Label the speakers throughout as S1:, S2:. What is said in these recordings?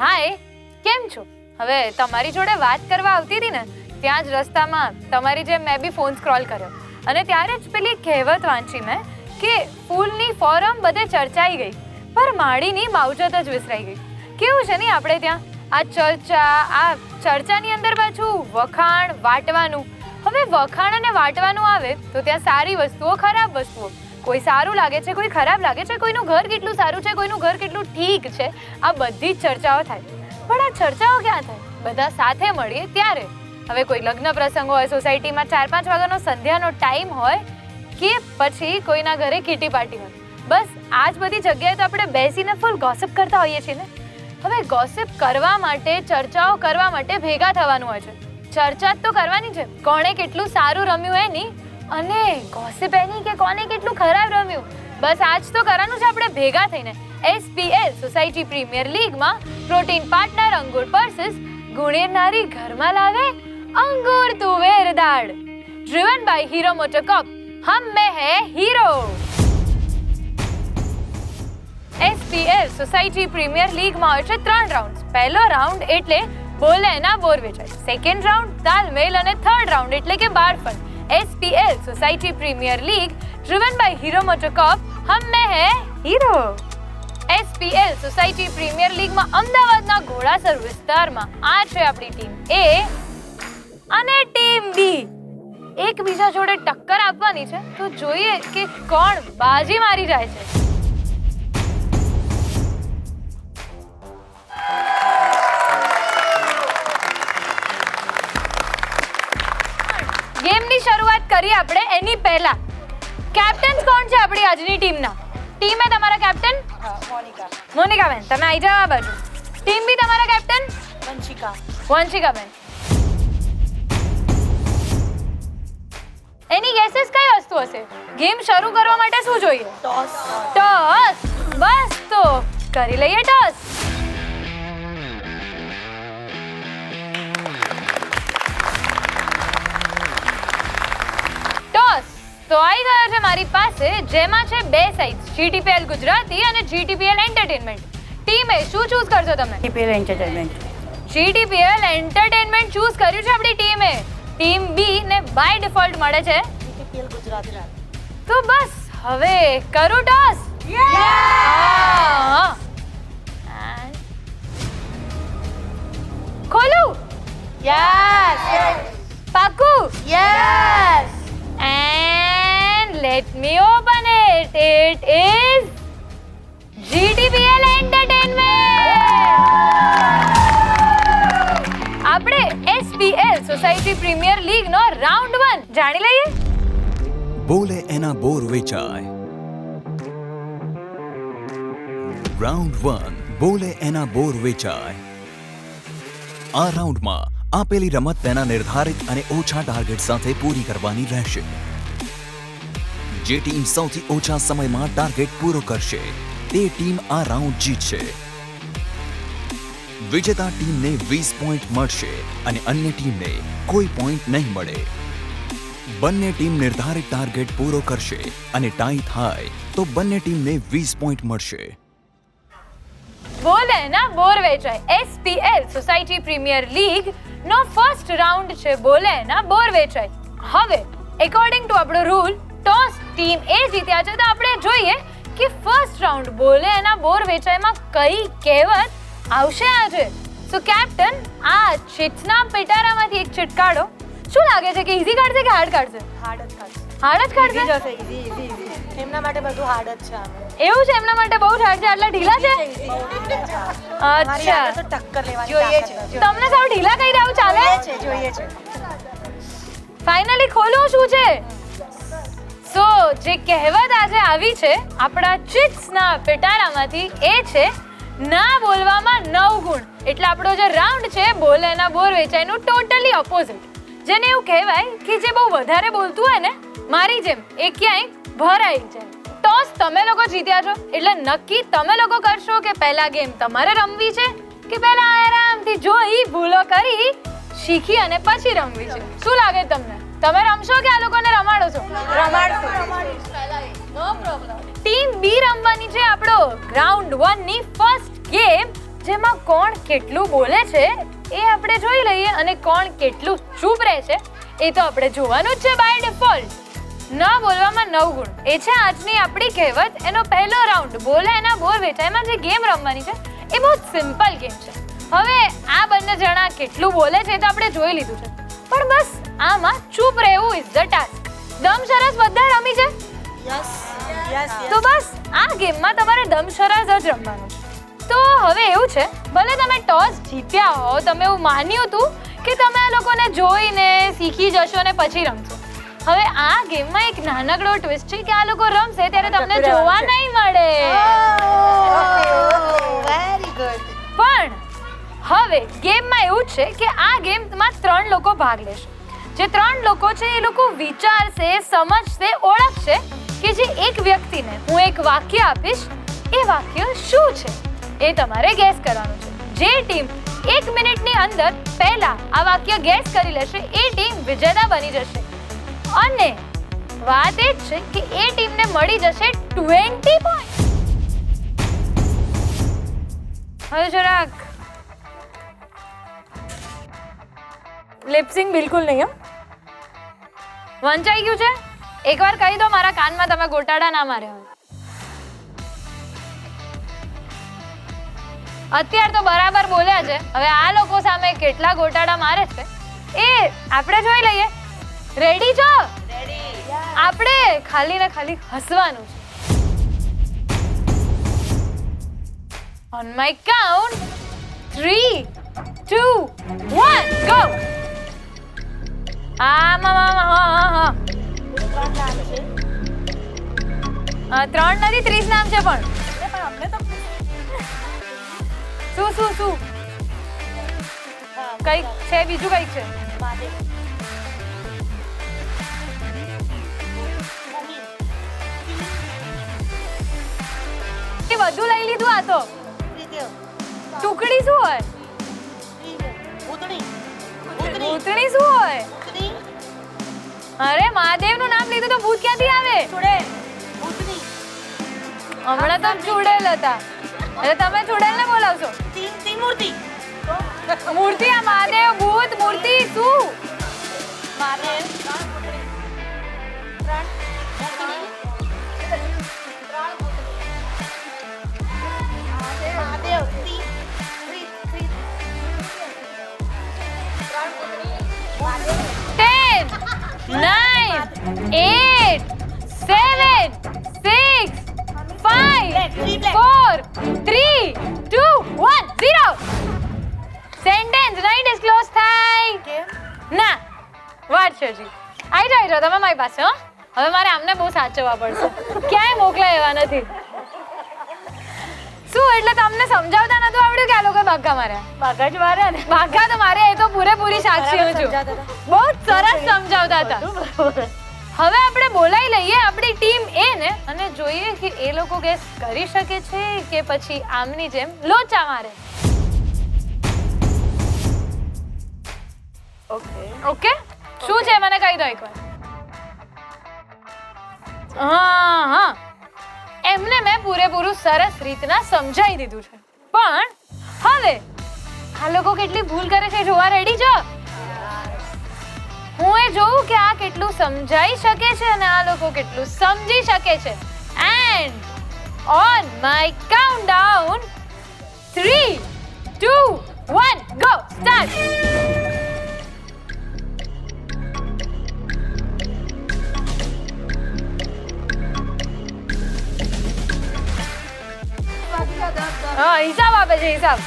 S1: હાય, કેમ છો? હવે તમારી જોડે વાત કરવા આવતી હતી ને, ત્યાં જ રસ્તામાં તમારી જેમ મેં બી ફોન સ્ક્રોલ કર્યો અને ત્યારે જ પેલી કહેવત વાંચી મેં કે ફૂલની ફોરમ બધે ચર્ચાઈ ગઈ પર માળીની માવજત જ વિસરાઈ ગઈ. કેવું છે નહીં આપણે ત્યાં આ ચર્ચાની અંદર પાછું વખાણ વાટવાનું. હવે વખાણ અને વાટવાનું આવે તો ત્યાં સારી વસ્તુઓ, ખરાબ વસ્તુઓ, કોઈ સારું લાગે છે, કોઈ ખરાબ લાગે છે, કોઈનું ઘર કેટલું સારું છે, કોઈનું ઘર કેટલું ઠીક છે, આ બધી જ ચર્ચાઓ થાય. પણ આ ચર્ચાઓ ક્યાં થાય? બધા સાથે મળીએ ત્યારે. હવે કોઈ લગ્ન પ્રસંગ હોય, સોસાયટીમાં 4-5 વાગ્યાનો સંધ્યાનો ટાઈમ હોય કે પછી કોઈના ઘરે કીટી પાર્ટી હોય, બસ આ જ બધી જગ્યાએ તો આપણે બેસીને ફૂલ ગોસિપ કરતા હોઈએ છીએ ને. હવે ગોસિપ કરવા માટે, ચર્ચાઓ કરવા માટે ભેગા થવાનું હોય છે. ચર્ચા તો કરવાની છે, કોણે કેટલું સારું રમ્યું એની, અને ગોસિપ એની કે કોને કેટલું ખરાબ રમ્યું. બસ આજ તો કરવાનું છે આપણે ભેગા થઈને. SPL સોસાયટી પ્રીમિયર લીગમાં પ્રોટીન પાર્ટનર અંગુર વર્સિસ ગુણેરનારી ઘરમાં લાવે અંગુર તુવેર દાળ. Driven by hero motor cup, હમ મેં હે હીરો. SPL સોસાયટી પ્રીમિયર લીગમાં હોય છે 3 રાઉન્ડ. પહેલો રાઉન્ડ એટલે બોલે એના બોર વેચાય, સેકન્ડ રાઉન્ડ તાલમેલ અને થર્ડ રાઉન્ડ એટલે કે બાળપણ. SPL society premier league driven by hero motor cup, હમ મેં હે હીરો. SPL સોસાયટી પ્રીમિયર લીગમાં અમદાવાદના ઘોડાસર વિસ્તારમાં આ છે આપણી ટીમ A અને ટીમ B. એકબીજા જોડે ટક્કર આપવાની છે, તો જોઈએ કે કોણ બાજી મારી જાય છે. ગેમની શરૂઆત કરીએ આપણે. એની પહેલા કેપ્ટન્સ કોણ છે આપણી આજની ટીમના? ટીમે તમારા કેપ્ટન મોનિકા બેન, તમે આવી જાઓ આ બાજુ. ટીમ બી તમારા કેપ્ટન વંશિકા બેન. એની ગેसेस કઈ વસ્તુ હશે? ગેમ શરૂ કરવા માટે શું જોઈએ? ટોસ. બસ તો કરી લઈએ ટોસ. તો આવી ગયો છે મારી પાસે, જેમાં છે 2 સાઇઝ, GTPL ગુજરાતી અને GTPL એન્ટરટેનમેન્ટ. ટીમે શું ચૂઝ કરશો તમે?
S2: GTPL entertainment.
S1: GTPL entertainment choose કર્યું છે આપણી ટીમે. ટીમ બી ને બાય ડિફોલ્ટ મળે છે
S2: GTPL ગુજરાતી.
S1: તો બસ હવે કરું ટોસ. ખોલું?
S2: યસ.
S1: પાકું?
S2: Yes.
S1: And let me open it. It is GTPL Entertainment. આપણે SPL સોસાયટી પ્રીમિયર લીગ નો રાઉન્ડ 1 જાણી લઈએ.
S3: બોલે એના બોર વેચાય. રાઉન્ડ 1, બોલે એના બોર વેચાય. આ રાઉન્ડમાં આપેલી રમત તેના નિર્ધારિત અને ઓછા ટાર્ગેટ સાથે પૂરી કરવાની રહેશે. જે ટીમ સૌથી ઓછા સમયમાં ટાર્ગેટ પૂરો કરશે તે ટીમ આ રાઉન્ડ જીતશે. વિજેતા ટીમને 20 પોઈન્ટ મળશે અને અન્ય ટીમને કોઈ પોઈન્ટ નહીં મળે. બંને ટીમ નિર્ધારિત ટાર્ગેટ પૂરો કરશે અને ટાઈ થાય તો બંને ટીમને 20 પોઈન્ટ મળશે.
S1: બોલે એના બોર વેચાય. SPL સોસાયટી પ્રીમિયર લીગ નો ફર્સ્ટ રાઉન્ડ છે બોલે એના બોર વેચાય. હવે એકોર્ડિંગ ટુ આપણો રૂલ, ટોસ ટીમ A જીત્યા છે, તો આપણે જોઈએ કે ફર્સ્ટ રાઉન્ડ બોલે એના બોર વેચાયમાં કઈ કહેવત આવશે આજે. સો કેપ્ટન, આ ચીટ્સના પેટારામાંથી એક ચીટ કાઢો. શું લાગે છે કે ઈઝી કાઢશે કે હાર્ડ કાઢશે?
S2: હાર્ડ જ કાઢશે.
S1: હાર્ડ જ કાઢશે?
S2: ઈઝી. એમના માટે બધું હાર્ડ જ છે આમે.
S1: એવું છે? એમના માટે બહુ જ હાર્ડ છે? આટલા ઢીલા છે? અચ્છા,
S2: તો ટક્કર લેવાની
S1: જોઈએ છે. તમને સાવ ઢીલા કહી દઉં ચાલે?
S2: જોઈએ છે.
S1: ફાઇનલી ખોલું શું છે? સો જે કહેવત આજે આવી છે આપણા ચિટ્સના પિટારામાંથી એ છે ના બોલવામાં 9 ગુણ. એટલે આપણો જે રાઉન્ડ છે બોલે એના બોર વેચાયનું ટોટલી ઓપોઝિટ. જેને એવું કહેવાય કે જે બહુ વધારે બોલતું હોય ને, મારી જેમ, એ ક્યાંય ભરાઈ જાય. ટોસ તમે લોકો જીત્યા છો એટલે નક્કી તમે લોકો કરશો કે પહેલા ગેમ તમારે રમવી છે કે પહેલા આરામથી જોઈ ભૂલો કરી શીખી અને પછી રમવી છે. શું લાગે તમને? તમે રમશો કે આ લોકોને રમાડો છો?
S2: નો પ્રોબ્લેમ.
S1: ટીમ બી રમવાની છે આપણો રાઉન્ડ 1 ની ફર્સ્ટ ગેમ જેમાં કોણ કેટલું બોલે છે એ આપણે જોઈ લઈએ અને કોણ કેટલું ચૂપ રહે છે એ તો આપણે જોવાનું જ છે બાય ડિફોલ્ટ. ન બોલવામાં 9 ગુણ એ છે આજની આપણી કહેવત. એનો પહેલો રાઉન્ડ બોલે એના બોર વેચાયમાં જે ગેમ રમવાની છે એ બહુ સિમ્પલ ગેમ છે. હવે આ બંને જણા કેટલું બોલે છે તો આપણે જોઈ લીધું છે, પણ બસ આમાં ચૂપ રહેવું ઇઝ ધ ટાસ્ક. દમ શરસ બધા રમી છે?
S2: યસ યસ
S1: તો બસ આ ગેમમાં તમારે દમ શરસ જ રમવાનું છે. તો હવે એવું છે, ભલે તમે ટોસ જીત્યા હો, તમે એવું માન્યું હતું કે તમે આ લોકોને જોઈને શીખી જશો અને પછી રમશો. હવે આ ગેમમાં એક નાનકડો ટ્વિસ્ટ છે કે આ લોકો રમશે ત્યારે તમને જોવા નહીં મળે.
S2: Very good.
S1: પણ હવે ગેમમાં એવું છે કે આ ગેમમાં 3 લોકો ભાગ લેશે. જે 3 લોકો છે એ લોકો વિચારશે, સમજશે, ઓળખશે કે જે એક વ્યક્તિને હું એક વાક્ય આપીશ એ વાક્ય શું છે એ તમારે ગેસ કરવાનું છે. જે ટીમ 1 મિનિટની અંદર પહેલા આ વાક્ય ગેસ કરી લેશે એ ટીમ વિજેતા બની જશે. અને વાત એ જ છે કે એ ટીમને મળી જશે 20 પોઈન્ટ. હવે જરાક લિપસિંગ બિલકુલ નહીં. વંચાઈ ગયું છે? એકવાર કહી દો મારા કાનમાં તમે ગોટાળા ના માર્યા હોય. અત્યાર તો બરાબર બોલ્યા છે. હવે આ લોકો સામે કેટલા ગોટાળા મારે છે એ આપણે જોઈ લઈએ. રેડી છો? આપણે ખાલી ને ખાલી હસવાનું છે. On my count 3, 2, 1 go. હા 3 નથી 30 નામ છે. પણ શું કઈક છે, બીજું કઈક છે. એ બધું લઈ લીધું. આ તો ટુકડી શું હોય? ભૂતણી શું હોય? અરે મહાદેવનું નામ લીધું તો ભૂત ક્યાંથી આવે? હમણાં તો ચુડેલ હતા. એટલે તમે ચુડેલને બોલાવશો? મૂર્તિ. આ મહાદેવ, ભૂત, મૂર્તિ શું? Ten, 9, 8, 7, 6, 5, 4, 3, 2, 1, 0. સેન્ટેન્સ નહીં ડિસ્ક્લોઝ થાય. ના વાત છે જી. આવી જાઓ તમે મારી પાસે. હવે મારે આમને બહુ સાચવવા પડશે. ક્યાંય મોકલાય એવા નથી. શું એટલે તમને સમજાવતા નતું આવડ્યું કે આ લોકો બાગા માર્યા?
S2: બાગા જ માર્યા ને.
S1: બાગા તો મારે એ તો પૂરેપૂરી સાક્ષી હું છું. બહુ જ સરસ સમજાવતા હતા. હવે આપણે બોલાવી લઈએ આપણી ટીમ એ ને અને જોઈએ કે એ લોકો ગેસ કરી શકે છે કે પછી આમની જેમ લોચા મારે. ઓકે શું છે મને કહી દો એકવાર. હા એમને મેં પૂરેપૂરું સરસ રીતના સમજાવી દીધું છે. પણ હવે આ લોકો કેટલી ભૂલ કરે છે જોવા રેડી છો? હું એ જોઉં કે આ કેટલું સમજાઈ શકે છે અને આ લોકો કેટલું સમજી શકે છે. And on my countdown 3, 2, 1 go start. હા હિસાબ આપે છે હિસાબ.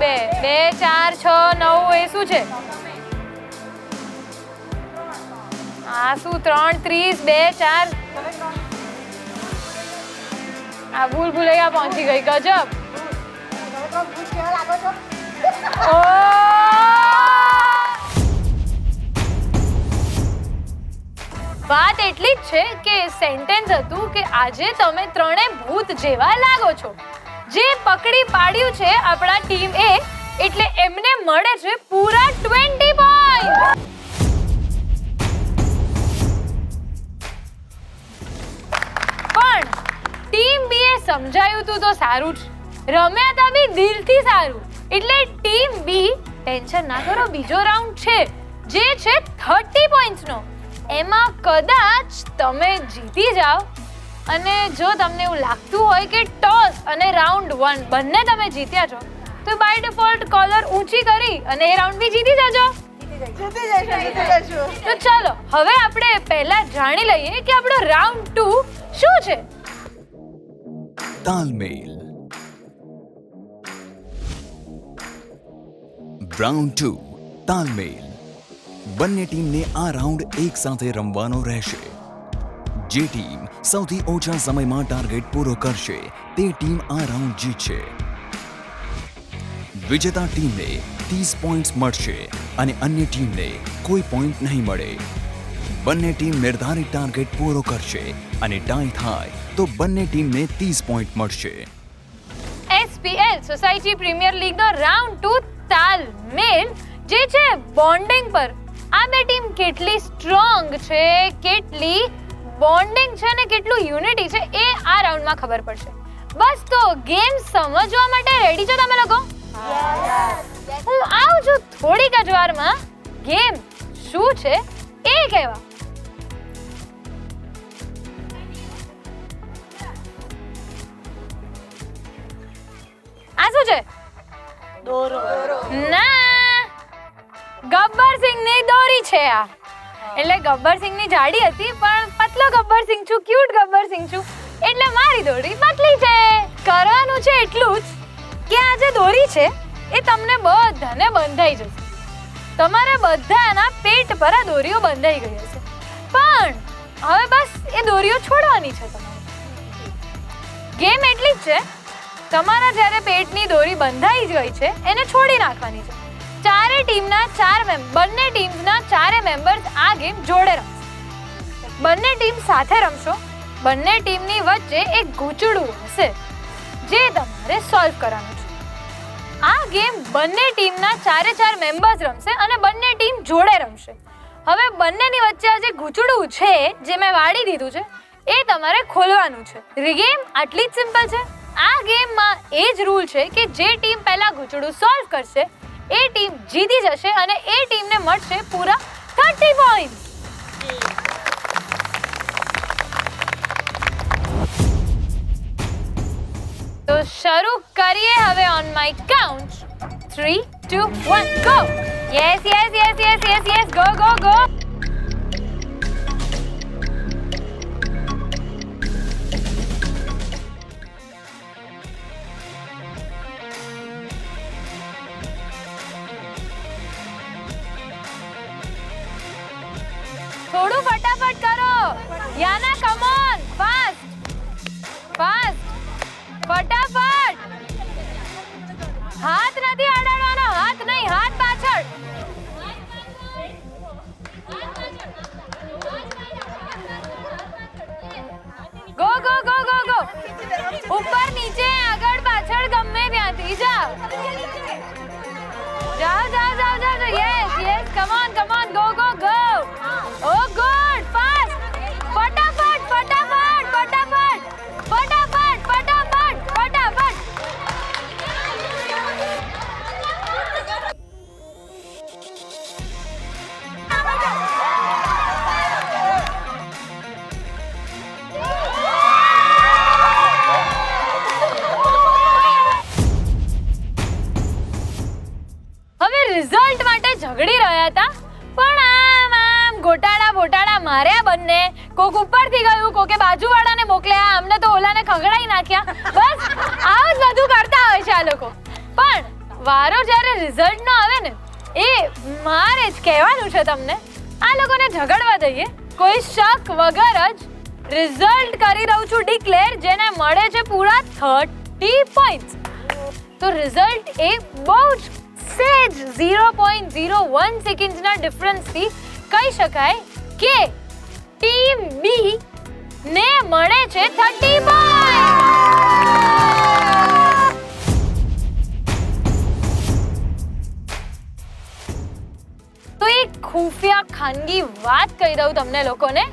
S1: બે 4, 6, 9 એ શું છે? આ શું 3, 30, 2, 4. આ ભૂલ ભૂલૈયા પહોંચી ગઈ. ગજબ. વાત એટલી જ છે કે સેન્ટેન્સ હતું કે આજે તમે ત્રણે ભૂત જેવા લાગો છો. જે પકડી પાડ્યું છે આપણા ટીમ એ, એટલે એમને મળે છે પૂરા 20 પોઈન્ટ. પણ ટીમ બી એ સમજાયું તું તો સારું જ, રમ્યા તા બી દિલથી સારું, એટલે ટીમ બી ટેન્શન ના કરો, બીજો રાઉન્ડ છે જે છે 30 પોઈન્ટ્સનો. એમાં કદાચ તમે જીતી જાઓ અને જો તમને એવું લાગતું હોય કે ટોસ અને રાઉન્ડ 1 બંને તમે જીત્યા છો તો બાય ડિફોલ્ટ કોલર ઊંચી કરી અને એ રાઉન્ડ બી જીતી જજો. તો ચાલો હવે આપણે પહેલા જાણી લઈએ કે આપણો રાઉન્ડ 2 શું છે.
S3: તાલમેલ. રાઉન્ડ 2 તાલમેલ. બંને ટીમને આ રાઉન્ડ એક સાથે રમવાનો રહેશે. જે ટીમ સૌથી ઓછા સમયમાં ટાર્ગેટ પૂરો કરશે તે ટીમ આ રાઉન્ડ જીતશે. વિજેતા ટીમને 30 પોઈન્ટ્સ મળશે અને અન્ય ટીમને કોઈ પોઈન્ટ નહીં મળે. બંને ટીમ નિર્ધારિત ટાર્ગેટ પૂરો કરશે અને ટાઈ થાય તો બંને ટીમને 30 પોઈન્ટ મળશે.
S1: SPL સોસાયટી પ્રીમિયર લીગનો રાઉન્ડ 2 તાલમેલ જે છે બોન્ડિંગ પર. આ બે ટીમ કેટલી સ્ટ્રોંગ છે, કેટલી બોન્ડિંગ છે ને કેટલું યુનિટી છે એ આ રાઉન્ડમાં ખબર પડશે. બસ તો ગેમ સમજવા માટે રેડી છો તમે લોકો? હું આવું છું થોડીક જ વારમાં ગેમ શું છે એ કહેવા. આ શું છે?
S2: દોરો.
S1: ના, ગબ્બર સિંહની દોરી છે આ. એટલે ગબ્બર સિંહની જાડી હતી પણ પતલો ગબ્બર સિંહ છું, ક્યુટ ગબ્બર સિંહ છું, એટલે મારી દોરી પતલી છે. કરવાનું છે એટલું જ કે આ જે દોરી છે એ તમને બધાને બંધાઈ જશે. તમારે બધાના પેટ પર આ દોરીઓ બંધાઈ ગઈ હશે, પણ હવે બસ એ દોરીઓ છોડવાની છે તમારે. ગેમ એટલી જ છે, તમારા જ્યારે પેટની દોરી બંધાઈ ગઈ છે એને છોડી નાખવાની છે. ચારે ટીમના બંને ટીમના ચારે મેમ્બર્સ આ ગેમ જોડે રમશે. બંને ટીમ સાથે રમશો. બંને ટીમની વચ્ચે એક ગૂંચળું હશે જે તમારે સોલ્વ કરવાનું છે. આ ગેમ બંને ટીમના ચારે ચાર મેમ્બર્સ રમશે અને બંને ટીમ જોડે રમશે. હવે બંનેની વચ્ચે આ જે ગૂંચળું છે જે મેં વાળી દીધું છે એ તમારે ખોલવાનું છે. ગેમ આટલી જ સિમ્પલ છે. આ ગેમમાં એ જ રૂલ છે કે જે ટીમ પહેલા ગૂંચળું સોલ્વ કરશે એ ટીમ જીતી જશે અને એ ટીમને મળશે પૂરા 30 પોઈન્ટ. તો શરૂ કરીએ હવે on my count 3 2 1 go. Yes yes yes yes yes yes go go go. થોડું ફટાફટ કરો. યાના કમ ઓન, ફાસ્ટ ફાસ્ટ, ફટાફટ. હાથ નથી અડાડવાનો, હાથ નહીં, હાથ પાછળ. Go go go go go. ઉપર નીચે આગળ પાછળ ગમે ત્યાંથી જાઓ. જાઓ જાઓ જાઓ જાઓ. Yes yes, come on go go go. Oh good, fast. ફટાફટ ફટાફટ ફટાફટ ફટાફટ ફટાફટ ફટાફટ. હવે રિઝલ્ટ માટે ઝઘડી રહ્યા હતા પણ આમ ગોટાળા માર્યા બંને. કોક ઉપરથી ગયું, કોકે બાજુવાળાને મોકલ્યા, અમને તો ઓલાને ખંગડાઈ નાખ્યા. બસ આવું જ બધું કરતા હોય છે આ લોકો. પણ વારો જ્યારે રિઝલ્ટનો આવે ને એ મારે જ કહેવાનું છે તમને. આ લોકોને ઝઘડવા દઈએ, કોઈ શક વગર જ રિઝલ્ટ કરી દઉં છું ડિક્લેર, જેને મળે છે પૂરા 30 પોઈન્ટ્સ. તો રિઝલ્ટ એ બહુ જ સેજ 0.01 સેકન્ડ્સના ડિફરન્સથી કહી શકાય કે ટીમ બી ને મળે છે 30 પોઈન્ટ. ખાનગી વાત કહી દઉં તમને લોકોને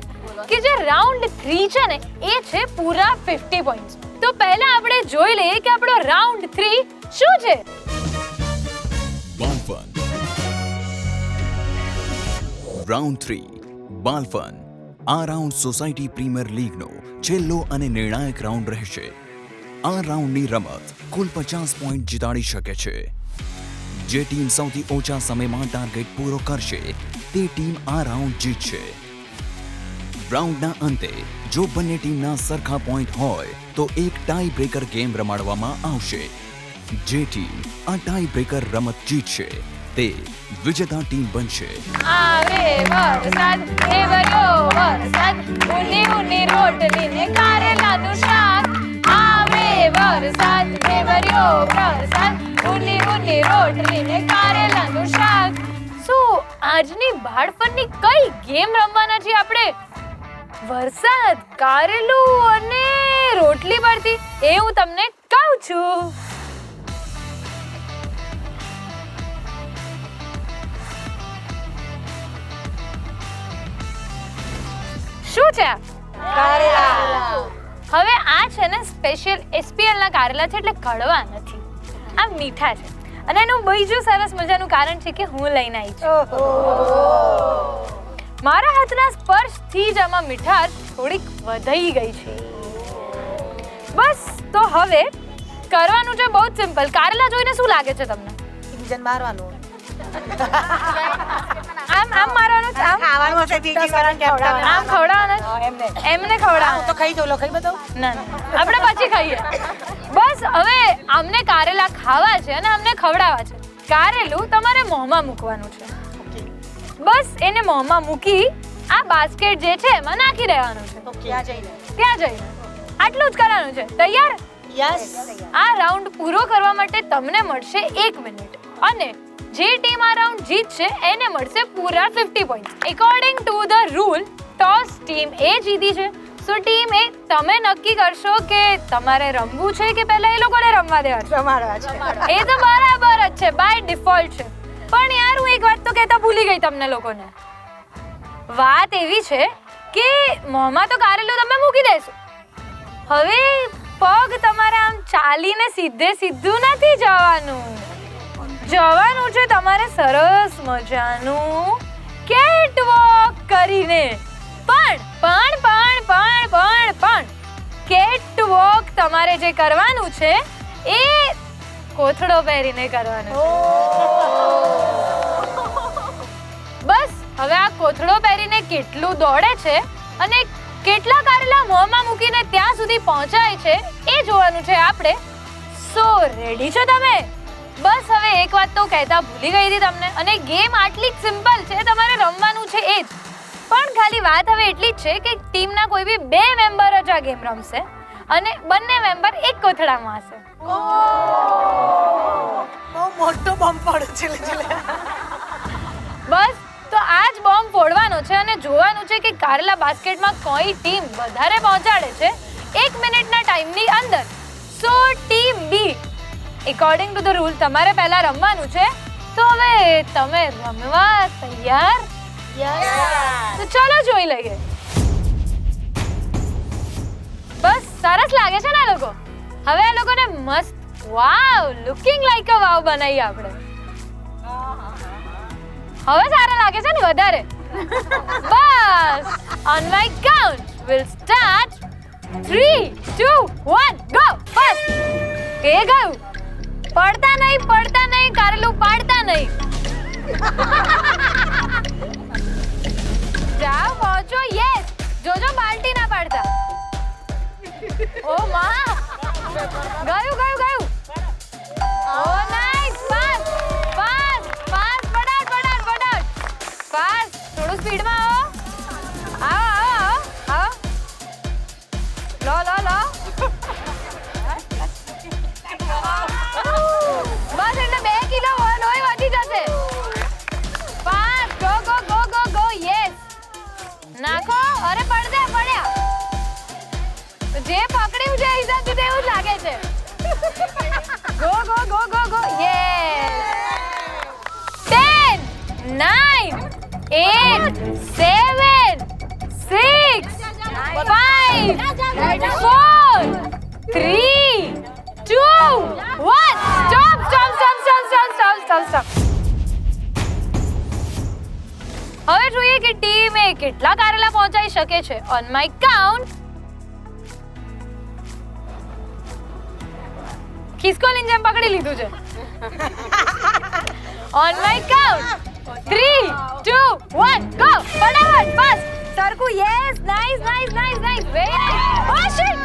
S1: કે જે રાઉન્ડ 3 છે ને એ છે પૂરા 50 પોઈન્ટ્સ. તો પહેલા આપણે જોઈ લઈએ કે આપણો રાઉન્ડ 3 શું છે.
S3: બાલફન. રાઉન્ડ 3 બાલફન. આ રાઉન્ડ સોસાયટી પ્રીમિયર લીગનો છેલ્લો અને નિર્ણાયક રાઉન્ડ રહેશે. આ રાઉન્ડની રમત કુલ 50 પોઈન્ટ જીતાડી શકે છે. જે ટીમ સૌથી ઓછા સમયમાં ટાર્ગેટ પૂરો કરશે તે ટીમ આ રાઉન્ડ જીતશે. રાઉન્ડના અંતે જો બંને ટીમના સરખા પોઈન્ટ હોય તો એક ટાઈ બ્રેકર ગેમ રમાડવામાં આવશે. જે ટીમ આ ટાઈ બ્રેકર રમત જીતશે તે વિજેતા ટીમ બનશે.
S1: આવે વરસાદ એ વર્યો વરસાદ ઉની ઉની રોટલી ને કારેલાનું શાક. આવે વરસાદ એ વર્યો વરસાદ ઉની ઉની રોટલી ને કારેલાનું શાક. આજની બાળપણની કઈ ગેમ રમવાના છીએ આપણે? વરસાદ, કારેલું અને રોટલી પરથી એ હું તમને કહું છું. શું છે?
S2: કારેલા.
S1: હવે આ છે ને સ્પેશિયલ SPL ના કારેલા છે, એટલે કડવા નથી, આ મીઠા છે. અને એનું બીજું સરસ મજાનું કારણ છે કે હું લઈને આવી છું. મારા હાથના સ્પર્શથી જ આમાં મીઠાશ થોડીક વધી ગઈ છે. બસ તો હવે કરવાનું છે બહુ જ સિમ્પલ. કારેલા જોઈને શું લાગે છે તમને?
S2: બીજન મારવાનું.
S1: આમ આમ મારવાનું, આમ
S2: ખાવાનું હશે બીજી વાળાને ખવડાવવાનું.
S1: આમ ખવડાવવાનું, એમને ખવડાવવાનું.
S2: તો ખાઈ દો, લો ખાઈ બધો.
S1: ના આપણે પછી ખાઈએ. બસ હવે અમને કારેલા ખાવા છે અને અમને ખવડાવવા છે. કારેલું તમારે મોંમાં મૂકવાનું છે. બસ એને મોંમાં મૂકી આ બાસ્કેટ જે છે એમાં નાખી દેવાનું છે. ત્યાં જઈને આટલું જ કરવાનું છે. તૈયાર?
S2: યસ.
S1: આ રાઉન્ડ પૂરો કરવા માટે તમને મળશે 1 મિનિટ અને જે ટીમ આ રાઉન્ડ જીતશે એને મળશે પૂરા 50 points. According to the rule toss team A જીતી છે. સો ટીમ એ તમે નક્કી કરશો કે તમારે રમવું છે કે પહેલા એ લોકોને રમવા દેવા
S2: રમાડવા છે.
S1: એ તો બરાબર જ છે, બાય ડિફોલ્ટ છે. પણ યાર હું એક વાત તો કહેતા ભૂલી ગઈ તમને લોકોને. વાત એવી છે કે મોંમાં તો કારેલું તમે મૂકી દેશો, હવે પગ તમારે આમ ચાલીને સીધે સીધું નથી જવાનું. જવાનું છે તમારે સરસ મજાનું કેટવોક કરીને. પણ કેટવોક તમારે જે કરવાનું છે એ કોથળો પહેરીને કરવાનું છે. બસ હવે આ કોથળો પહેરીને કેટલું દોડે છે અને કેટલા કારેલા મોંમાં મૂકીને ત્યાં સુધી પહોંચાય છે એ જોવાનું છે આપણે. સો રેડી છો તમે? બસ હવે એક વાત તો કહેતા ભૂલી ગઈ હતી તમને, અને ગેમ આટલી જ સિમ્પલ છે, તમારે રમવાનું છે એ જ. પણ ખાલી વાત હવે એટલી જ છે કે ટીમના કોઈ બી 2 મેમ્બર જ આ ગેમ રમશે અને બંને મેમ્બર એક કોથળામાં હશે.
S2: બહુ મોટો બોમ્બ પડે છે.
S1: બસ તો આ જ બોમ્બ ફોડવાનો છે અને જોવાનું છે કે કારેલા બાસ્કેટમાં કઈ ટીમ વધારે પહોંચાડે છે 1 મિનિટના ટાઈમની અંદર. So team B according to the rule તમારે પહેલા રમવાનું છે. તો હવે તમે રમવા તૈયાર? તો ચાલો જોઈ લઈએ. બસ સરસ લાગે છે ને આ લોકો? હવે આ લોકોને મસ્ત વાવ લુકિંગ લાઈક અ વાવ બનાવી આપણે. હવે સારા લાગે છે ને વધારે? બસ on my count will start 3 2 1 go. First કે ગયું. પડતા નહીં કારેલું પાડતા નહીં. જાઓ પહોંચો. યસ, જોજો બાલ્ટી ના પાડતા. ઓ માં, ગયું. Oh nice. ફાસ્ટ ફટાફટ. ફાસ્ટ, થોડું સ્પીડમાં આવો. લો. બસ એટલે 2 કિલો લોહી વધી જશે. Fast go. યસ, નાખો. અરે પડ્યા. જે પકડ્યું છે હિસાબથી એવું જ લાગે છે. ગો. યસ. 10 9 8 7 6 5 4 3 2 1 સ્ટોપ. હવે જોઈએ કે ટીમે કેટલા કારેલા પહોંચાઈ શકે છે. ઓન માય કાઉન્ટ, ખિસકોલીને જેમ પકડી લીધું છે. On my count 3 2 1 go. ફટાફટ ફાસ્ટ સરખું. Yes, nice nice nice nice, very nice. Oh shit,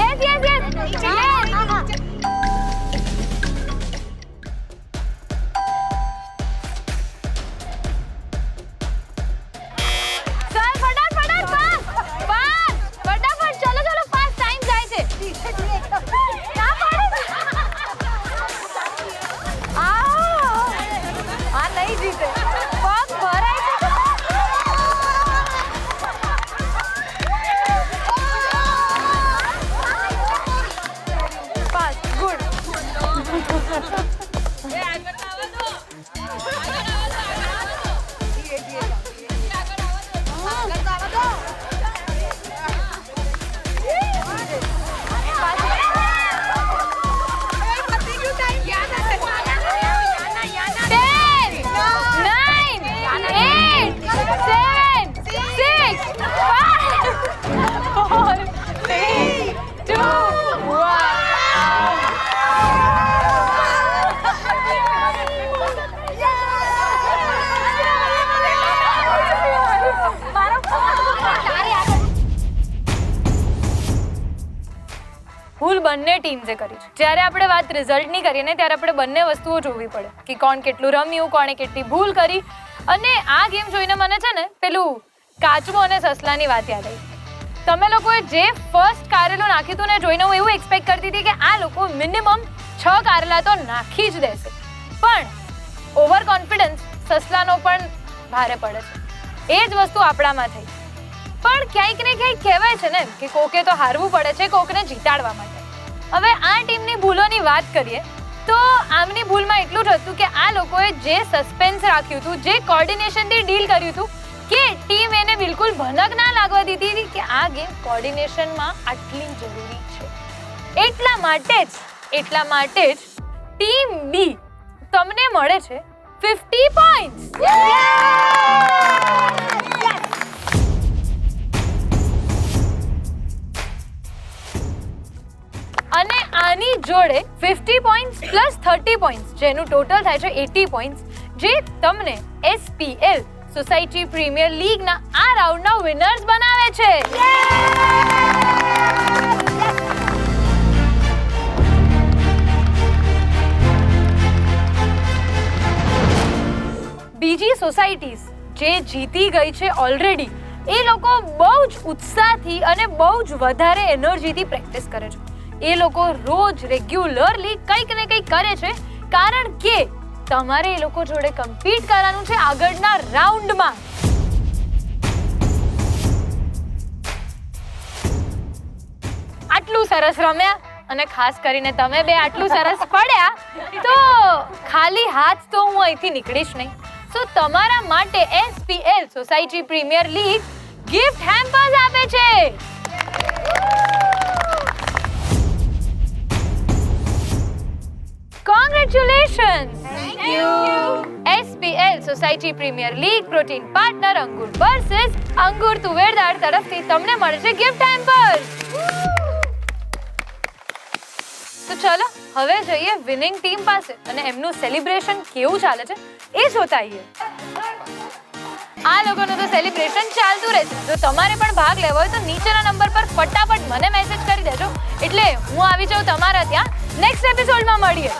S1: yes yes yes yes. ભૂલ બંને ટીમ્સે કરી છે. જ્યારે આપણે વાત રિઝલ્ટની કરીએ ને ત્યારે આપણે બંને વસ્તુઓ જોવી પડે કે કોણ કેટલું રમ્યું, કોણે કેટલી ભૂલ કરી. અને આ ગેમ જોઈને મને છે ને પેલું કાચબો અને સસલાની વાત યાદ આવી. તમે લોકોએ જે ફર્સ્ટ કારેલું નાખ્યું હતું ને જોઈને હું એવું એક્સપેક્ટ કરતી હતી કે આ લોકો મિનિમમ 6 કારેલા તો નાખી જ દેશે, પણ ઓવર કોન્ફિડન્સ સસલાનો પણ ભારે પડે છે. એ જ વસ્તુ આપણામાં થઈ. પણ ક્યાંક ને ક્યાંક કહેવાય છે ને કે કોકે તો હારવું પડે છે કોકને જીતાડવા માટે. હવે આ ટીમની ભૂલોની વાત કરીએ તો આમની ભૂલમાં એટલું જ હતું કે આ લોકોએ જે સસ્પેન્સ રાખ્યું હતું, જે કોર્ડિનેશનથી ડીલ કર્યું હતું કે ટીમ એને બિલકુલ ભનક ના લાગવા દીધી હતી કે આ ગેમ કોર્ડિનેશનમાં આટલી જરૂરી છે. એટલા માટે જ ટીમ બી તમને મળે છે 50 પોઈન્ટ્સ. અને આની જોડે 50 પોઈન્ટ્સ પ્લસ 30 પોઈન્ટ્સ જેનું ટોટલ થાય છે 80 પોઈન્ટ્સ, જે તમને SPL સોસાયટી પ્રીમિયર લીગના આ રાઉન્ડના વિનર્સ બનાવે છે. બીજી સોસાયટીઝ જે જીતી ગઈ છે ઓલરેડી, એ લોકો બહુ જ ઉત્સાહથી અને બહુ જ વધારે એનર્જીથી પ્રેક્ટિસ કરે છે. એ લોકો રોજ રેગ્યુલરલી કંઈક ને કંઈક કરે છે, કારણ કે તમારે એ લોકો જોડે કમ્પીટ કરવાનું છે આગળના રાઉન્ડમાં. આટલું સરસ રમ્યા અને ખાસ કરીને તમે બે આટલું સરસ પડ્યા તો ખાલી હાથ તો હું અહીંથી નીકળીશ નહીં. સો તમારા માટે SPL society premier league gift hampers આપે છે. Congratulations! Thank you! SPL society premier league protein partner Angur versus Angur તુવેર દાળ તરફથી તમને મળે છે ગિફ્ટ હેમ્પર્સ. તો ચલો હવે જઈએ વિનિંગ ટીમ પાસે અને એમનું સેલિબ્રેશન કેવું ચાલે છે એ જોતા આવીએ. આ લોકોનું તો સેલિબ્રેશન ચાલતું રહેશે. જો તમારે પણ ભાગ લેવો હોય તો નીચેના નંબર પર ફટાફટ મને મેસેજ કરી દેજો, એટલે હું આવી જાઉં તમારા ત્યાં. નેક્સ્ટ એપિસોડમાં મળીએ.